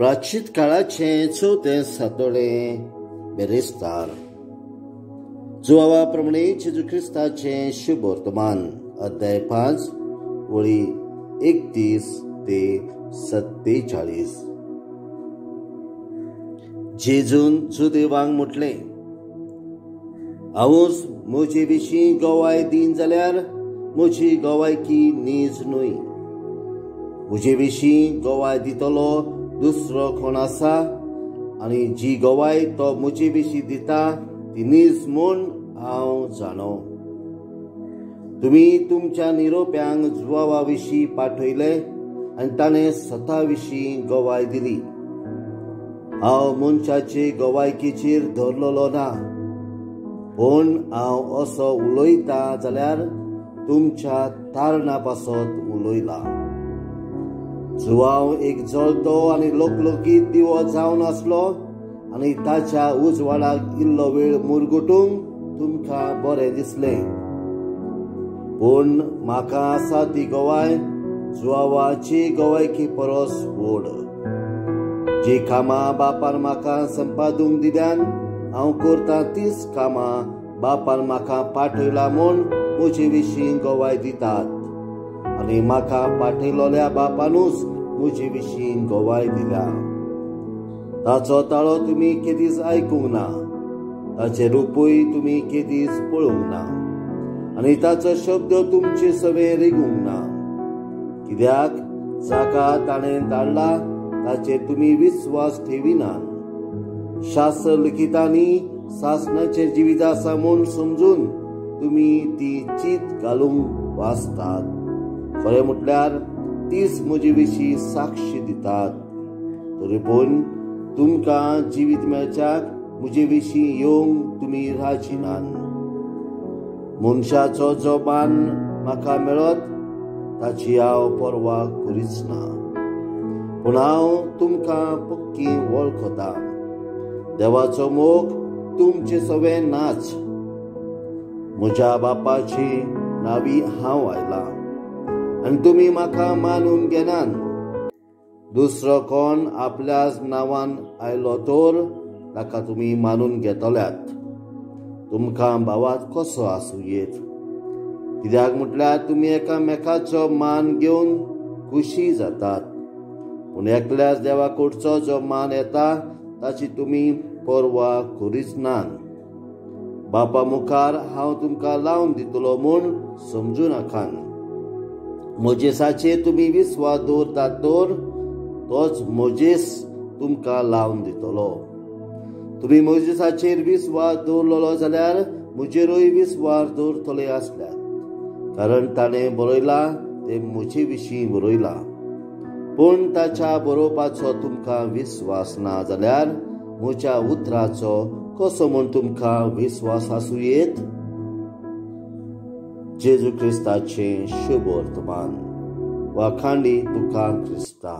प्राचीन काळाचे 4 सातोळे बेरेस्तार जुवावाप्रमाणे जेजू ख्रिस्ताचे शुभ वर्तमान अध्याय 5 वळी 31 ते 47. जेजून जुदेवांक म्हटले, हांव म्हजे विशीं गवाय दीन जाल्यार म्हजी गवायकी नीज न्हय. म्हजे विशीं गवाय दितलो दुसरो कोण आसा, आनी जी गवाय तो म्हजे विशीं दिता ती नीज म्हूण हांव जाणो. तुमी तुमच्या निरोप्यांक जुवावा विशीं पाठयले आनी ताणें स्वता विशीं गवाय दिली. हांव मनशाचे गवायकीचेर धरलोलो ना, पूण हांव असो उलयता जाल्यार तुमच्या तारणा पासत उलयला. जुवांव एक जळतो आनी लोकलोकीत दिवो जावन आसलो आनी ताच्या उजवाडाक इल्लो वेळ मुरगुटूंक तुमकां बरें दिसलें. पूण म्हाका आसा ती गवाय जुवावाची गवायकी परस व्हड. जी कामां बापान म्हाका संपादूंक दिल्यान हांव करतां तीच कामां बापान म्हाका पाठयला म्हूण म्हजे विशीं गवाय दितात, आनी म्हाका पाठयलोल्या बापानूच म्हजे विशीं गवाय दिल्या. ताचो ताळो तुमी केदीच आयकूंक ना, ताचे रूपय तुमी केदीच पळोवंक ना, आनी ताचो शब्द तुमचे सवे रिगूंक ना. कित्याक जाका ताणें धाडला ताचेर तुमी विस्वास ठेविनात. शास्त्र लिखितांनी सासणाचेर जिवीत आसा म्हूण समजून तुमी ती चीत घालूंक वाचतात. खरें म्हटल्यार तीच म्हजे विशीं साक्षी दितात. तरी पूण तुमकां जिवीत मेळच्याक म्हजे विशीं येवंक तुमी राजिनात. मनशाचो जो मान म्हाका मेळत ताची हांव पर्वा करीच ना, पूण हांव तुमकां पक्की वळखतां. देवाचो मोग तुमचे सवे नाच. म्हज्या बापाची नावी हांव आयला आनी तुमी म्हाका मानून घेनात. दुसरो कोण आपल्याच नांवान आयलो तर ताका तुमी मानून घेतल्यात. तुमकां भावात कसो आसूं येत, कित्याक म्हटल्यार तुमी एकामेकाचो मान घेवन खुशी जातात. पूण एकल्याच देवा कडचो जो मान येता ताची तुमी पर्वा करीच नात. बापा मुखार हांव तुमकां लावन दितलो म्हूण समजूं नाकात. मोजेसाचेर तुमी विस्वास दवरतात तर तोच मोजेस तुमकां लावन दितलो. तुमी मोजेसाचेर विस्वास दवरलेलो जाल्यार म्हजेरूय विस्वास दवरतले आसल्यात, कारण ताणें बरयला तें म्हजे विशीं बरयला. पूण ताच्या बरोवपाचो तुमकां विस्वास ना जाल्यार म्हज्या उतराचो कसो म्हूण तुमकां विस्वास आसूं येत. जेजू ख्रिस्ताचें शुभ वर्तमान. वाखाणी तुका ख्रिस्ता.